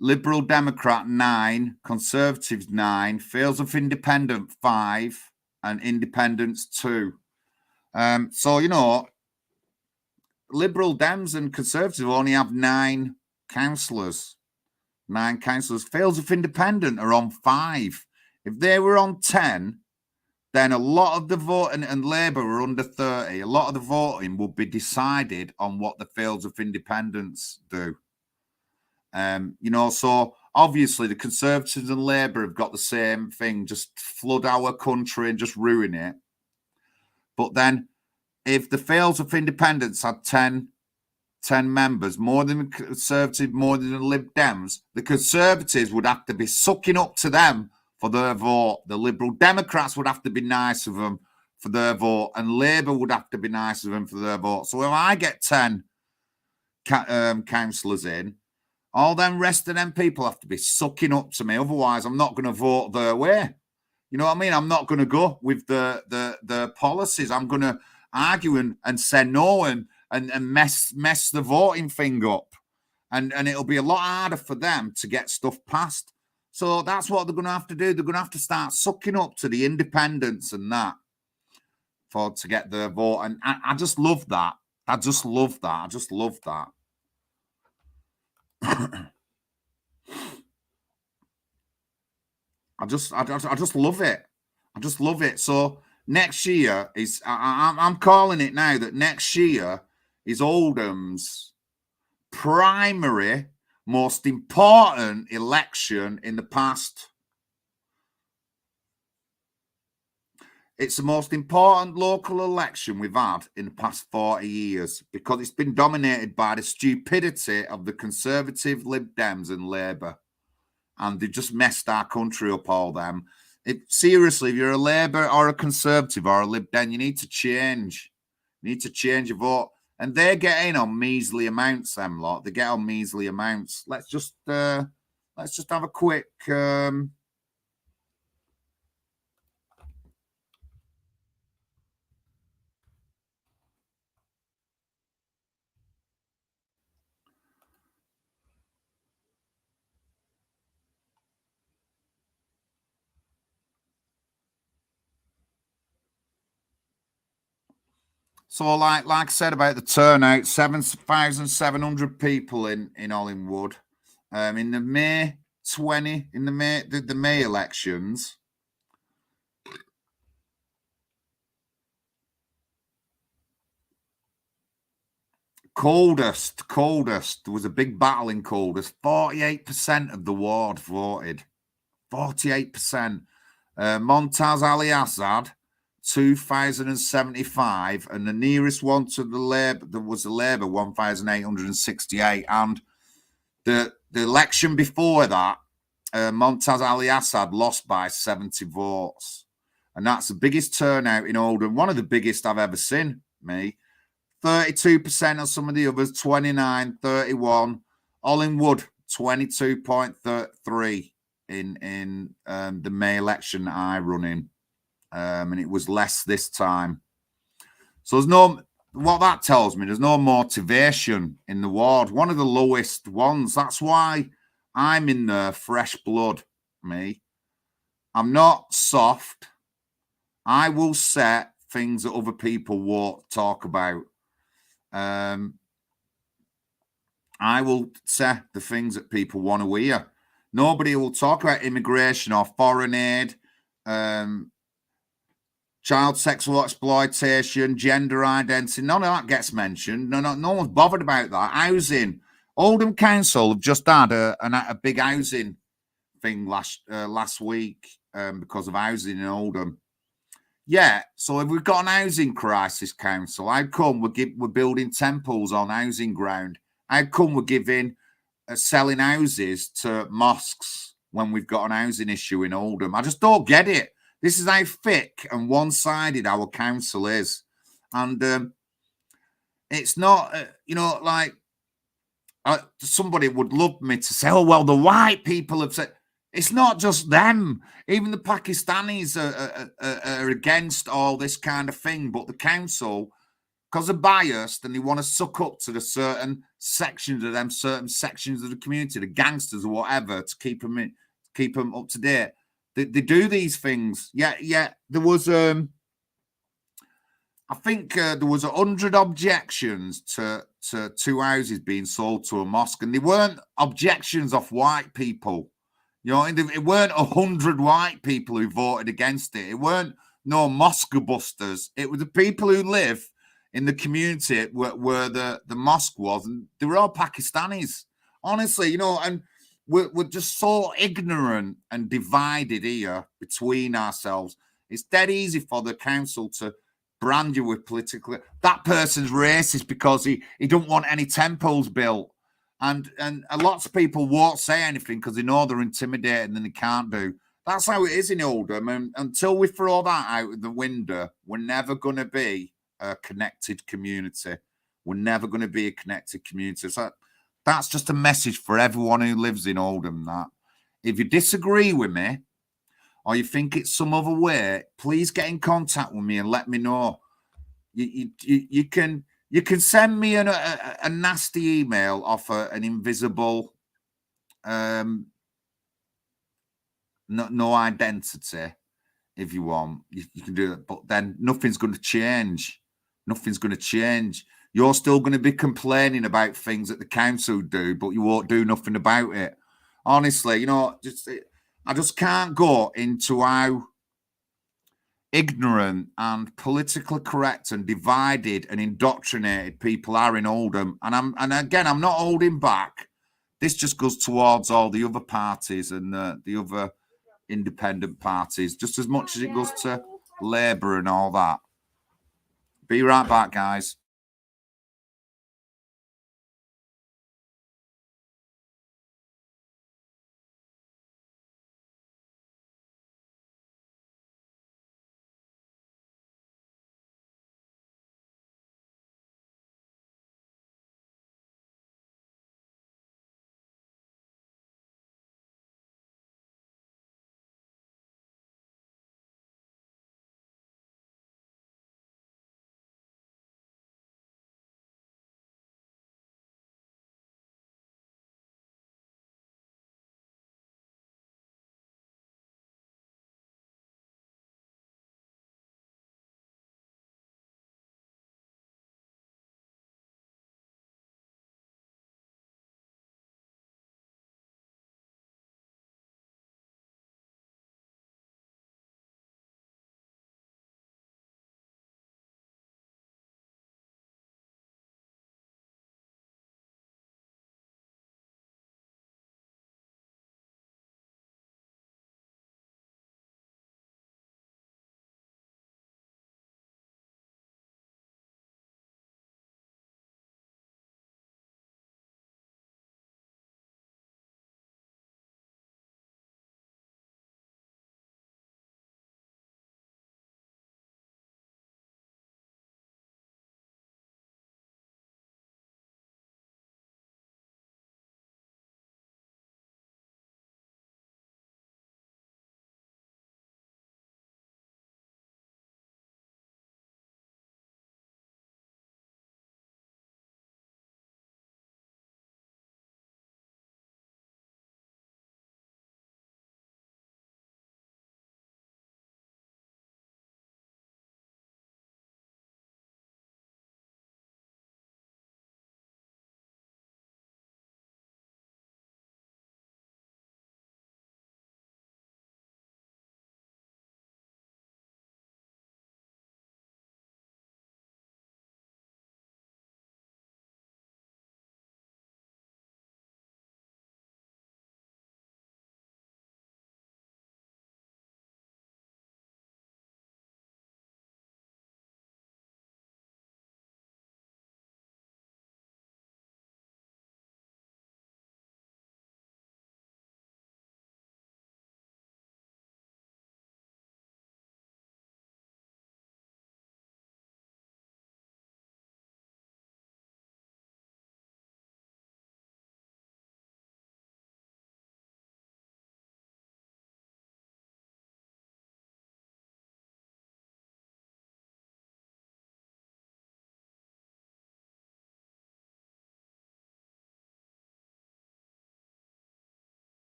Speaker 1: Liberal Democrat, 9. Conservatives, 9. Fields of Independent, 5. And Independents, 2. So, you know, Liberal Dems and Conservatives only have 9 councillors. 9 councillors. Fields of Independent are on 5. If they were on 10, then a lot of the voting, and Labour are under 30, a lot of the voting will be decided on what the Fields of Independence do. You know, so obviously the Conservatives and Labour have got the same thing, just flood our country and just ruin it. But then if the Fields of Independence had 10 members, more than the Conservatives, more than the Lib Dems, the Conservatives would have to be sucking up to them for their vote. The Liberal Democrats would have to be nice of them for their vote, and Labour would have to be nice of them for their vote. So if I get 10 councillors in, all them rest of them people have to be sucking up to me. Otherwise, I'm not going to vote their way. You know what I mean? I'm not going to go with the policies. I'm going to argue and say no and mess the voting thing up. And it'll be a lot harder for them to get stuff passed. So that's what they're going to have to do. They're going to have to start sucking up to the independents and that to get their vote. And I just love that. I just love that. I just love that. I just love it. I just love it. So next year is, I'm calling it now that next year is Oldham's primary, most important election in the past. It's the most important local election we've had in the past 40 years because it's been dominated by the stupidity of the Conservative, Lib Dems and Labour. And they've just messed our country up, all them. Seriously, if you're a Labour or a Conservative or a Lib Dem, you need to change. You need to change your vote. And they get in on measly amounts, them lot. They get on measly amounts. Let's just have a quick... So, like I said about the turnout, 7,700 people in Hollinwood. In the May the May elections, coldest. There was a big battle in Coldest. 48% of the ward voted. 48%. Montaz Ali Assad, 2,075, and the nearest one to the Labour, there was the Labour 1,868, and the election before that, Montaz Ali Assad lost by 70 votes, and that's the biggest turnout in Oldham, one of the biggest I've ever seen. Me, 32% on some of the others, 29, 31. Hollinwood 22.3 in the May election that I run in. And it was less this time. So there's no, what that tells me, there's no motivation in the ward. One of the lowest ones. That's why I'm in there, fresh blood, me. I'm not soft. I will set things that other people won't talk about. I will say the things that people want to hear. Nobody will talk about immigration or foreign aid, child sexual exploitation, gender identity. None of that gets mentioned. No one's bothered about that. Housing. Oldham Council have just had a big housing thing last week because of housing in Oldham. Yeah, so if we've got an housing crisis, council, how come we're building temples on housing ground? How come we're giving selling houses to mosques when we've got an housing issue in Oldham? I just don't get it. This is how thick and one-sided our council is, and it's not, like somebody would love me to say, "Oh well, the white people have said." It's not just them. Even the Pakistanis are against all this kind of thing. But the council, because they're biased and they want to suck up to the certain sections of the community, the gangsters or whatever, to keep them up to date. They do these things. Yeah. There was, I think there was 100 objections to two houses being sold to a mosque, and they weren't objections of white people. It weren't 100 white people who voted against it. It weren't no mosque busters. It was the people who live in the community where the mosque was, and they were all Pakistanis. Honestly, and we're just so ignorant and divided here between ourselves. It's dead easy for the council to brand you with political. That person's racist because he don't want any temples built. And a lot of people won't say anything because they know they're intimidated and they can't do. That's how it is in Oldham. And until we throw that out of the window, we're never going to be a connected community. We're never going to be a connected community. So that's just a message for everyone who lives in Oldham. That if you disagree with me or you think it's some other way, please get in contact with me and let me know. You can send me a nasty email off an invisible, no identity if you want. You can do it, but then nothing's going to change. Nothing's going to change. You're still going to be complaining about things that the council do, but you won't do nothing about it. Honestly, I just can't go into how ignorant and politically correct and divided and indoctrinated people are in Oldham. And again, I'm not holding back. This just goes towards all the other parties and the other independent parties, just as much as it goes to Labour and all that. Be right back, guys.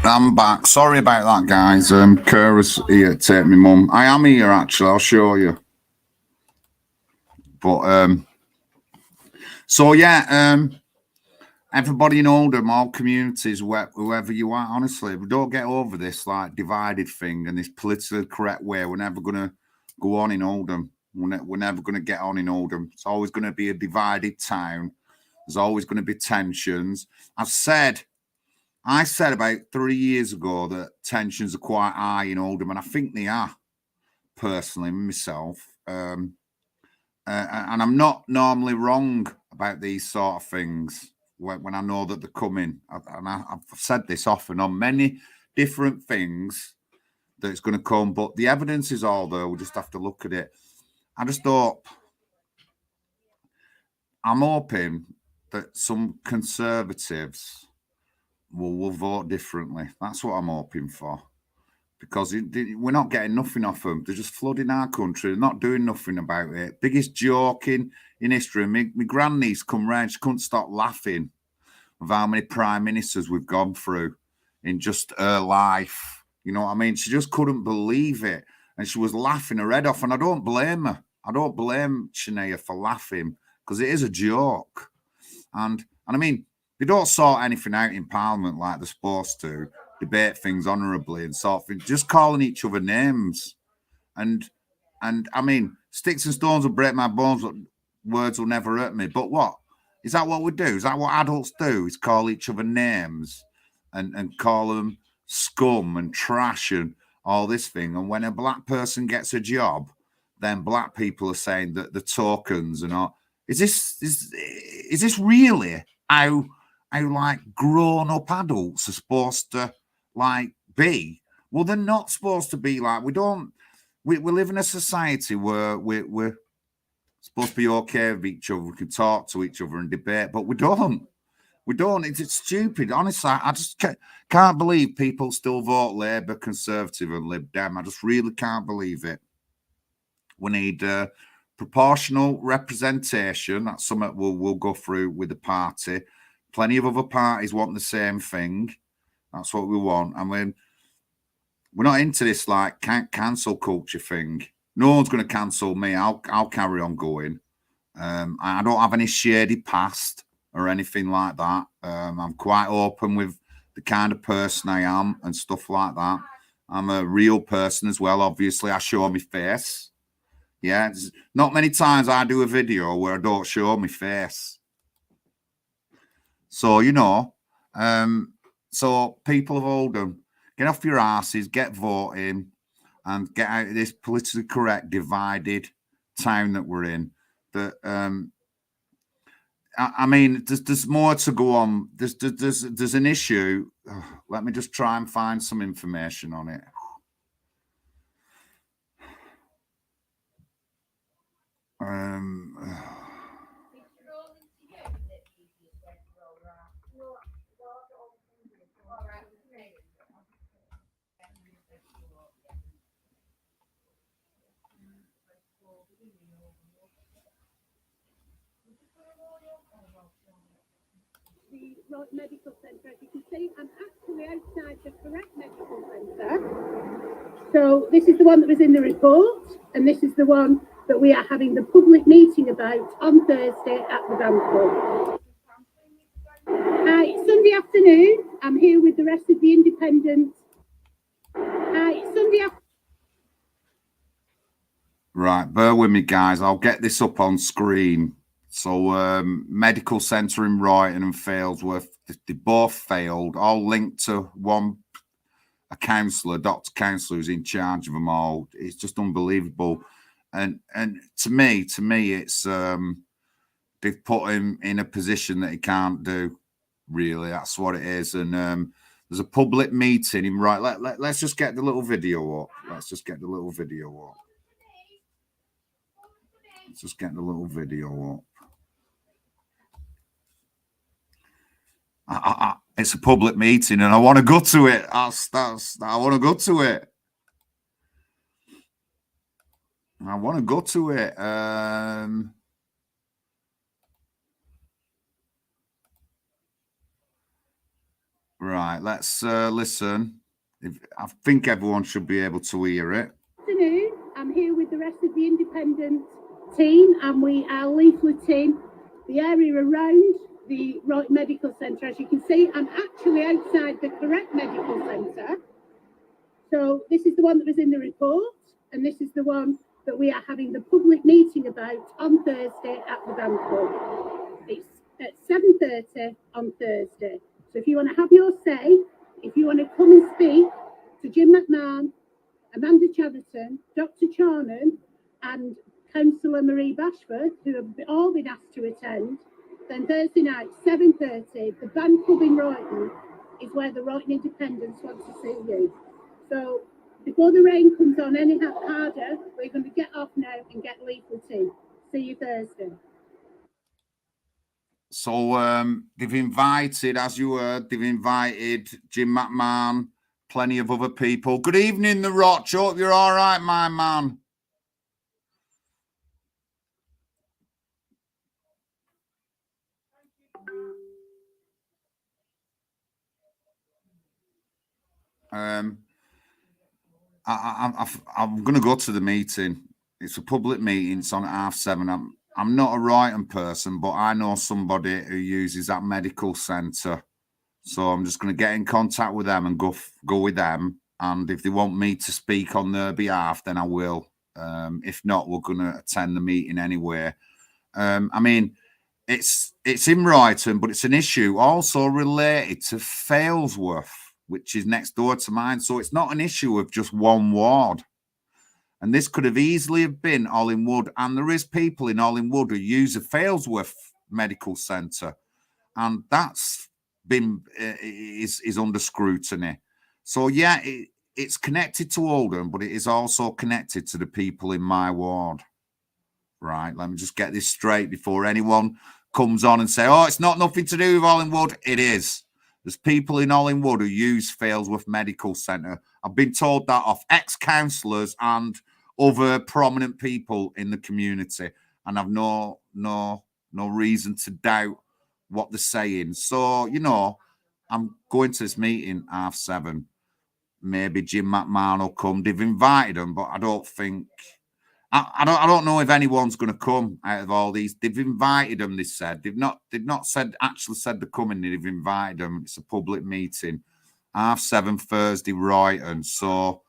Speaker 1: I'm back. Sorry about that, guys. Kira's here to take me mum. I am here, actually. I'll show you. But, so yeah, everybody in Oldham, all communities, whoever you are, honestly, we don't get over this like divided thing and this politically correct way. We're never going to go on in Oldham. We're never going to get on in Oldham. It's always going to be a divided town. There's always going to be tensions. I said about 3 years ago that tensions are quite high in Oldham, and I think they are, personally, myself. And I'm not normally wrong about these sort of things when I know that they're coming. I've said this often on many different things that it's going to come, but the evidence is all there. We just have to look at it. I'm hoping that some conservatives will vote differently. That's what I'm hoping for. Because we're not getting nothing off them. They're just flooding our country. They're not doing nothing about it. Biggest joke in history. My grandniece come round. She couldn't stop laughing of how many prime ministers we've gone through in just her life. You know what I mean? She just couldn't believe it. And she was laughing her head off. And I don't blame her. I don't blame Shania for laughing because it is a joke. And I mean, they don't sort anything out in Parliament like they're supposed to, debate things honourably and sort of thing, just calling each other names. And I mean, sticks and stones will break my bones, but words will never hurt me. But what? Is that what we do? Is that what adults do? Is call each other names and call them scum and trash and all this thing. And when a black person gets a job, then black people are saying that the tokens and all. Is this really how like grown up adults are supposed to like be? Well, they're not supposed to be like. We live in a society where we're supposed to be okay with each other. We can talk to each other and debate, but we don't. We don't. It's stupid. Honestly, I just can't believe people still vote Labour, Conservative, and Lib Dem. I just really can't believe it. We need proportional representation. That's something we'll go through with the party. Plenty of other parties want the same thing. That's what we want. I mean, we're not into this like cancel culture thing. No one's going to cancel me. I'll carry on going. I don't have any shady past or anything like that. I'm quite open with the kind of person I am and stuff like that. I'm a real person as well. Obviously, I show my face. Yeah, not many times I do a video where I don't show my face. So, you know, so people of Oldham, get off your asses, get voting, and get out of this politically correct, divided town that we're in. That I mean, there's more to go on. There's an issue. Let me just try and find some information on it.
Speaker 2: The medical centre, as you can see, I'm actually outside the correct medical centre. So this is the one that was in the report, and this is the one that we are having the public meeting about on Thursday at the Band Club. It's Sunday afternoon. I'm here with the rest of the independents. It's Sunday afternoon.
Speaker 1: Right, bear with me, guys. I'll get this up on screen. So, medical centre in Royton and Failsworth, they both failed, all linked to a counsellor, Dr. Counsellor, who's in charge of them all. It's just unbelievable. And to me, it's they've put him in a position that he can't do. Really, that's what it is. And there's a public meeting in Let's just get the little video up. Let's just get the little video up. Let's just get the little video up. It's a public meeting, and I want to go to it. I want to go to it. I want to go to it. Right, let's listen. I think everyone should be able to hear it.
Speaker 2: Good afternoon. I'm here with the rest of the independent team, and we are leafleting the area around the Right Medical Centre. As you can see, I'm actually outside the correct medical centre. So this is the one that was in the report, and this is the one that we are having the public meeting about on Thursday at the Band Club. It's at 7:30 on Thursday. So if you want to have your say, if you want to come and speak to Jim McMahon, Amanda Chatterton, Dr. Charnan, and Councillor Marie Bashford, who have all been asked to attend, then Thursday night, 7:30, the Band Club in Royton is where the Royton Independents want to see you. So before the rain comes on any harder, we're going to get off now and get leafleting. See you Thursday.
Speaker 1: So they've invited, as you heard, they've invited Jim McMahon, plenty of other people. Good evening, The Roch. Hope you're all right, my man. I'm going to go to the meeting. It's a public meeting. It's on at 7:30. I'm not a writing person, but I know somebody who uses that medical centre. So I'm just going to get in contact with them and go with them. And if they want me to speak on their behalf, then I will. If not, we're going to attend the meeting anyway. I mean, it's in Royton, but it's an issue also related to Failsworth, which is next door to mine. So it's not an issue of just one ward. And this could have easily have been Hollinwood. And there is people in Hollinwood who use a Failsworth medical centre. And that's been is under scrutiny. So yeah, it's connected to Oldham, but it is also connected to the people in my ward. Right, let me just get this straight before anyone comes on and say, oh, it's not nothing to do with Hollinwood. It is. There's people in Hollinwood who use Failsworth Medical Centre. I've been told that off ex-councillors and other prominent people in the community, and I've no reason to doubt what they're saying. So, you know, I'm going to this meeting 7:30. Maybe Jim McMahon will come. They've invited him, but I don't think... I don't know if anyone's going to come out of all these. They've invited them, they said. They've not actually said they're coming. They've invited them. It's a public meeting. 7:30 Thursday, Royton. So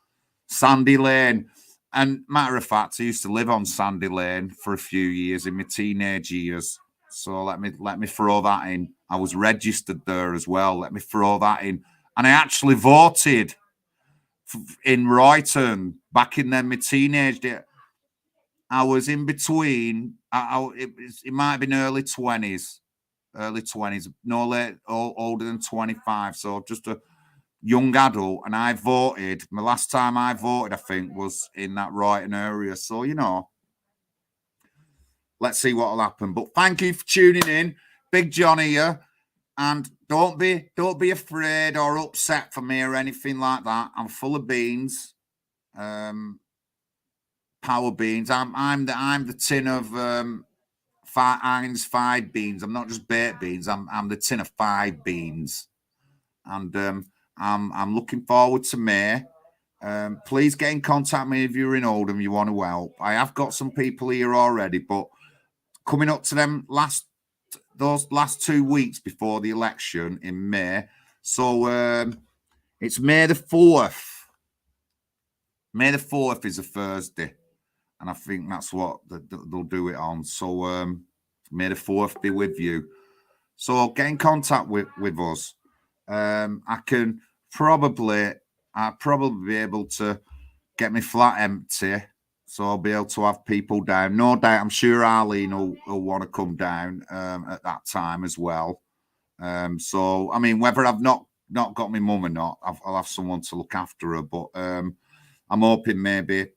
Speaker 1: Sandy Lane. And matter of fact, I used to live on Sandy Lane for a few years in my teenage years. So let me throw that in. I was registered there as well. Let me throw that in. And I actually voted in Royton back in my teenage days. I was in between. It might have been early 20s, no late, older than 25. So just a young adult. And I voted. My last time I voted, I think, was in that Royton area. So, you know, let's see what will happen. But thank you for tuning in. Big John here. And don't be afraid or upset for me or anything like that. I'm full of beans. Power beans. I'm the tin of Heinz 5 beans. I'm not just baked beans. I'm the tin of 5 beans, and I'm looking forward to May. Please get in contact with me if you're in Oldham. You want to help. I have got some people here already, but coming up to those last 2 weeks before the election in May. So it's May the 4th. May the 4th is a Thursday. And I think that's what they'll do it on. So may the 4th be with you. So get in contact with us. I'll probably be able to get my flat empty. So I'll be able to have people down. No doubt, I'm sure Arlene will want to come down at that time as well. So, I mean, whether I've not got my mum or not, I'll have someone to look after her. But I'm hoping maybe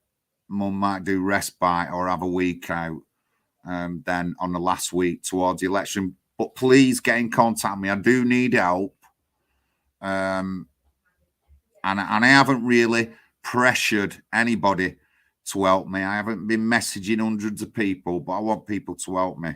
Speaker 1: Mum might do respite or have a week out then on the last week towards the election. But please get in contact with me. I do need help. And I haven't really pressured anybody to help me. I haven't been messaging hundreds of people, but I want people to help me.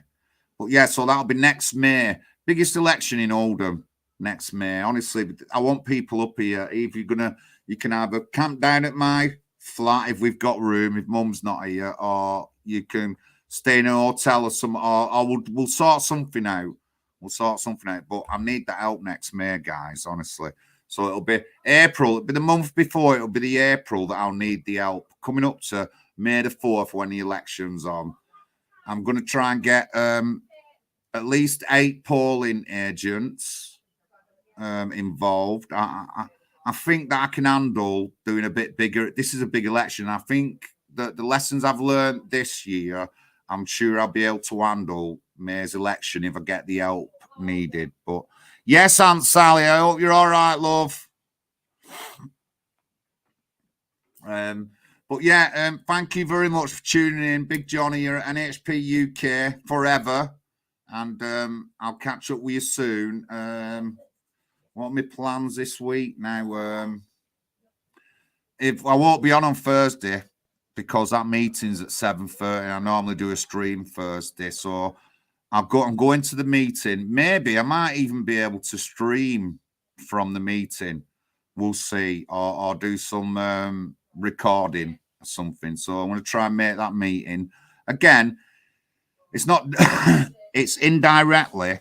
Speaker 1: But yeah, so that'll be next May. Biggest election in Oldham. next May. Honestly, I want people up here. If you're gonna, you can either camp down at my flat if we've got room, if Mum's not here, or you can stay in a hotel or some, or we'll sort something out. We'll sort something out. But I need that help next May, guys. Honestly, so it'll be April. It'll be the month before. It'll be the April that I'll need the help. Coming up to May the 4th when the election's on, I'm going to try and get at least 8 polling agents involved. I think that I can handle doing a bit bigger. This is a big election. I think that the lessons I've learned this year, I'm sure I'll be able to handle May's election if I get the help needed. But yes, Aunt Sally, I hope you're all right, love. But yeah, thank you very much for tuning in. Big Johnny, you're at NHPUK forever. And I'll catch up with you soon. What are my plans this week now? If I won't be on Thursday because that meeting's at 7:30. I normally do a stream Thursday, so I'm going to the meeting. Maybe I might even be able to stream from the meeting. We'll see, or do some recording or something. So I'm going to try and make that meeting again. It's not. It's indirectly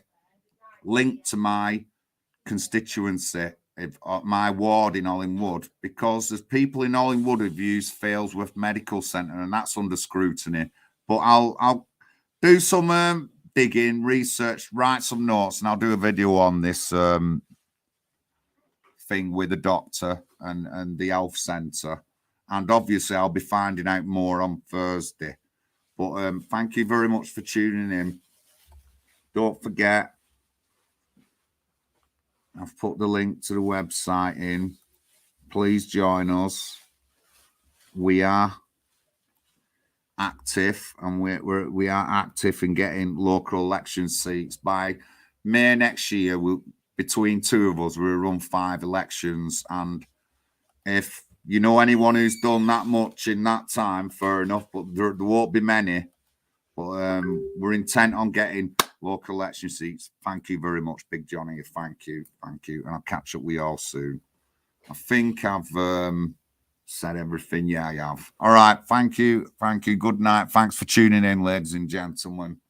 Speaker 1: linked to my constituency, my ward in Hollinwood, because there's people in Hollinwood who've used Failsworth Medical Centre, and that's under scrutiny. But I'll do some digging, research, write some notes, and I'll do a video on this thing with the doctor and the health centre. And obviously, I'll be finding out more on Thursday. But thank you very much for tuning in. Don't forget, I've put the link to the website in. Please join us. We are active, and we are active in getting local election seats. By May next year, between two of us, we'll run 5 elections. And if you know anyone who's done that much in that time, fair enough, but there won't be many. But we're intent on getting local election seats. Thank you very much, Big Johnny. Thank you. And I'll catch up with you all soon. I think I've said everything. Yeah, I have. All right. Thank you. Good night. Thanks for tuning in, ladies and gentlemen.